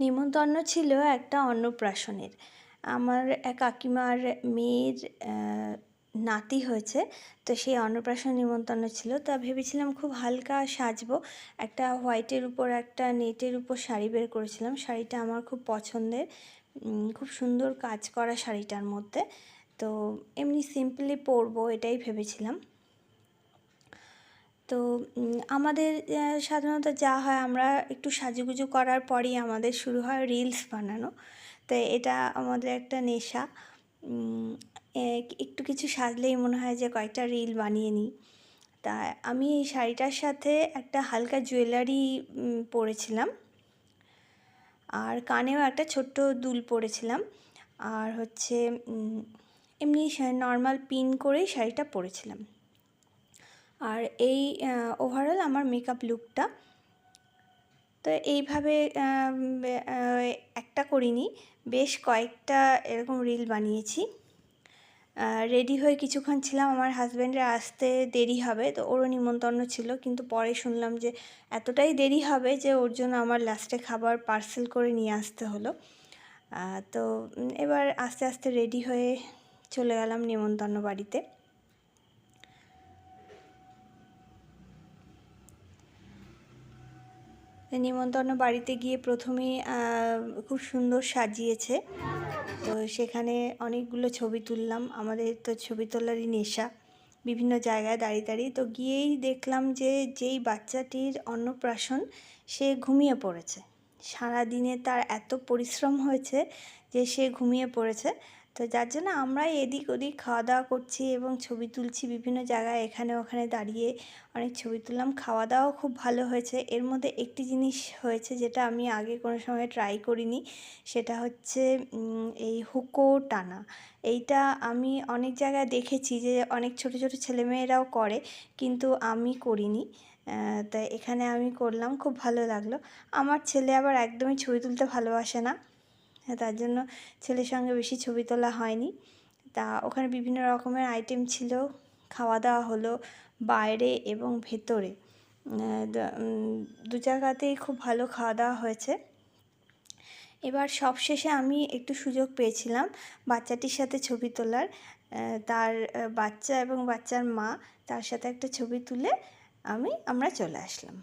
নিমন্ত্রণ ছিল একটা অন্নপ্রাশনের। আমার এক কাকিমার মেয়ের নাতি হয়েছে, তো সেই অন্নপ্রাশন নিমন্ত্রণ ছিল। তা ভেবেছিলাম খুব হালকা সাজবো, একটা হোয়াইটের উপর একটা নেটের উপর শাড়ি বের করেছিলাম। শাড়িটা আমার খুব পছন্দের, খুব সুন্দর কাজ করা শাড়িটার মধ্যে। তো এমনি সিম্পলি পরবো এটাই ভেবেছিলাম। তো আমাদের সাধারণত যা হয়, আমরা একটু সাজুগুজু করার পরেই আমাদের শুরু হয় রিলস বানানো। তো এটা আমাদের একটা নেশা। একটু কিছু সাজলেই মনে হয় যে কয়েকটা রিল বানিয়ে নিই। তা আমি এই শাড়িটার সাথে একটা হালকা জুয়েলারি পরেছিলাম, আর কানেও একটা ছোট্ট দুল পরেছিলাম, আর হচ্ছে এমনি নর্মাল পিন করেই শাড়িটা পরেছিলাম। আর এই ওভারঅল আমার মেকআপ লুকটা। তো এইভাবে একটা করিনি, বেশ কয়েকটা এরকম রিল বানিয়েছি। রেডি হয়ে কিছুক্ষণ ছিলাম, আমার হাজব্যান্ডের আসতে দেরি হবে, তো ওরও নিমন্ত্রণ ছিল, কিন্তু পরে শুনলাম যে এতটাই দেরি হবে যে ওর জন্য আমার লাস্টে খাবার পার্সেল করে নিয়ে আসতে হলো। তো এবার আস্তে আস্তে রেডি হয়ে চলে গেলাম নিমন্ত্রণ বাড়িতে। নিমন্ত্রণ বাড়িতে গিয়ে প্রথমেই খুব সুন্দর সাজিয়েছে, তো সেখানে অনেকগুলো ছবি তুললাম। আমাদের তো ছবি তোলারই নেশা, বিভিন্ন জায়গায় দাঁড়িয়ে দাঁড়িয়ে। তো গিয়েই দেখলাম যে যেই বাচ্চাটির অন্নপ্রাশন, সে ঘুমিয়ে পড়েছে। সারাদিনে তার এত পরিশ্রম হয়েছে যে সে ঘুমিয়ে পড়েছে। তো যার জন্য আমরা এদিক ওদিক খাওয়া দাওয়া করছি এবং ছবি তুলছি বিভিন্ন জায়গায়, এখানে ওখানে দাঁড়িয়ে অনেক ছবি তুললাম। খাওয়া দাওয়াও খুব ভালো হয়েছে। এর মধ্যে একটি জিনিস হয়েছে যেটা আমি আগে কোনো সময় ট্রাই করিনি, সেটা হচ্ছে এই হুকো টানা। এইটা আমি অনেক জায়গায় দেখেছি যে অনেক ছোট ছোট ছেলেমেয়েরাও করে, কিন্তু আমি করিনি। তাই এখানে আমি করলাম, খুব ভালো লাগলো। আমার ছেলে আবার একদমই ছবি তুলতে ভালোবাসে না, তার জন্য ছেলের সঙ্গে বেশি ছবি তোলা হয়নি। তা ওখানে বিভিন্ন রকমের আইটেম ছিল, খাওয়া দাওয়া হলো বাইরে এবং ভেতরে, দু জায়গাতেই খুব ভালো খাওয়া দাওয়া হয়েছে। এবার সবশেষে আমি একটু সুযোগ পেয়েছিলাম বাচ্চাটির সাথে ছবি তোলার। তার বাচ্চা এবং বাচ্চার মা, তার সাথে একটা ছবি তুলে আমরা চলে আসলাম।